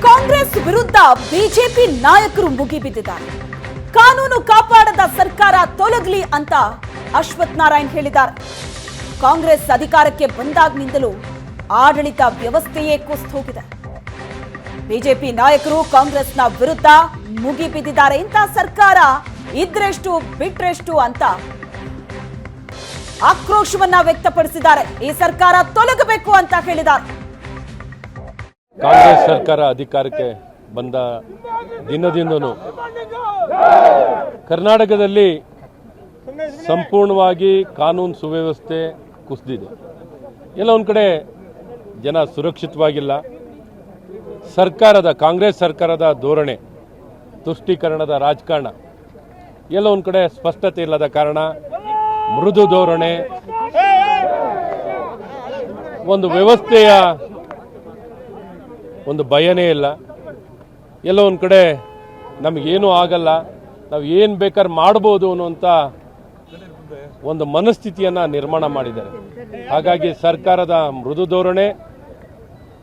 ಕಾಂಗ್ರೆಸ್ ವಿರುದ್ಧ ಬಿಜೆಪಿ ನಾಯಕರು ಮುಗಿಬಿದ್ದಿದ್ದಾರೆ. ಕಾನೂನು ಕಾಪಾಡದ ಸರ್ಕಾರ ತೊಲಗಲಿ ಅಂತ ಅಶ್ವಥ್ ನಾರಾಯಣ್ ಹೇಳಿದ್ದಾರೆ. ಕಾಂಗ್ರೆಸ್ ಅಧಿಕಾರಕ್ಕೆ ಬಂದಾಗಿನಿಂದಲೂ ಆಡಳಿತ ವ್ಯವಸ್ಥೆಯೇ ಕುಸಿದು ಹೋಗಿದೆ. ಬಿಜೆಪಿ ನಾಯಕರು ಕಾಂಗ್ರೆಸ್ನ ವಿರುದ್ಧ ಮುಗಿಬಿದ್ದಿದ್ದಾರೆ. ಇಂಥ ಸರ್ಕಾರ ಇದ್ರೆಷ್ಟು ಬಿಟ್ರೆಷ್ಟು ಅಂತ ಆಕ್ರೋಶವನ್ನ ವ್ಯಕ್ತಪಡಿಸಿದ್ದಾರೆ. ಈ ಸರ್ಕಾರ ತೊಲಗಬೇಕು ಅಂತ ಹೇಳಿದ್ದಾರೆ. ಕಾಂಗ್ರೆಸ್ ಸರ್ಕಾರ ಅಧಿಕಾರಕ್ಕೆ ಬಂದ ದಿನದಿಂದಲೂ ಕರ್ನಾಟಕದಲ್ಲಿ ಸಂಪೂರ್ಣವಾಗಿ ಕಾನೂನು ಸುವ್ಯವಸ್ಥೆ ಕುಸಿದಿದೆ. ಎಲ್ಲ ಒಂದು ಕಡೆ ಜನ ಸುರಕ್ಷಿತವಾಗಿಲ್ಲ. ಕಾಂಗ್ರೆಸ್ ಸರ್ಕಾರದ ಧೋರಣೆ, ತುಷ್ಟೀಕರಣದ ರಾಜಕಾರಣ, ಎಲ್ಲ ಒಂದು ಕಡೆ ಸ್ಪಷ್ಟತೆ ಇಲ್ಲದ ಕಾರಣ ಮೃದು ಧೋರಣೆ, ಒಂದು ವ್ಯವಸ್ಥೆಯ ಒಂದು ಭಯನೇ ಇಲ್ಲ. ಎಲ್ಲ ಒಂದು ಕಡೆ ನಮಗೇನೂ ಆಗಲ್ಲ, ನಾವು ಏನು ಬೇಕಾದ್ರೆ ಮಾಡ್ಬೋದು ಅನ್ನುವಂಥ ಒಂದು ಮನಸ್ಥಿತಿಯನ್ನು ನಿರ್ಮಾಣ ಮಾಡಿದ್ದಾರೆ. ಹಾಗಾಗಿ ಸರ್ಕಾರದ ಮೃದು ಧೋರಣೆ,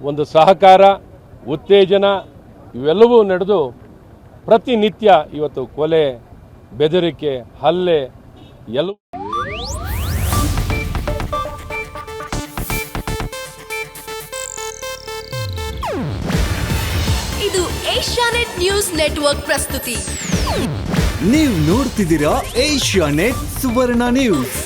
ಒಂದು ಸಹಕಾರ, ಉತ್ತೇಜನ ಇವೆಲ್ಲವೂ ನಡೆದು ಪ್ರತಿನಿತ್ಯ ಇವತ್ತು ಕೊಲೆ, ಬೆದರಿಕೆ, ಹಲ್ಲೆ ಎಲ್ಲವೂ. ಇದು ಏಷ್ಯಾನೆಟ್ ನ್ಯೂಸ್ ನೆಟ್ವರ್ಕ್ ಪ್ರಸ್ತುತಿ. ನೀವು ನೋಡ್ತಿದ್ದೀರಾ ಏಷ್ಯಾನೆಟ್ ಸುವರ್ಣ ನ್ಯೂಸ್.